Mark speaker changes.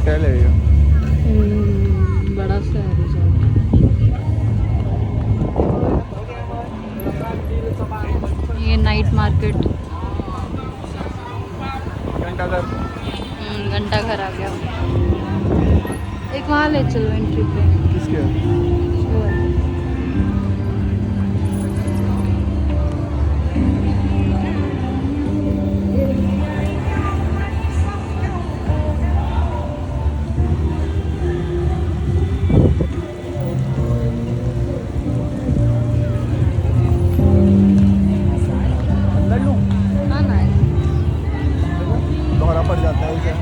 Speaker 1: Hotel है ये।
Speaker 2: बड़ा सा है रिजॉर्ट। ये नाइट मार्केट।
Speaker 1: घंटाघर।
Speaker 2: घंटा घर आ गया। एक वहाँ ले चलो एंट्री पे।
Speaker 1: किसके?
Speaker 2: वो है।
Speaker 1: अंदर लूँ?
Speaker 2: हाँ ना।
Speaker 1: दोहरा पड़ जाता है क्या?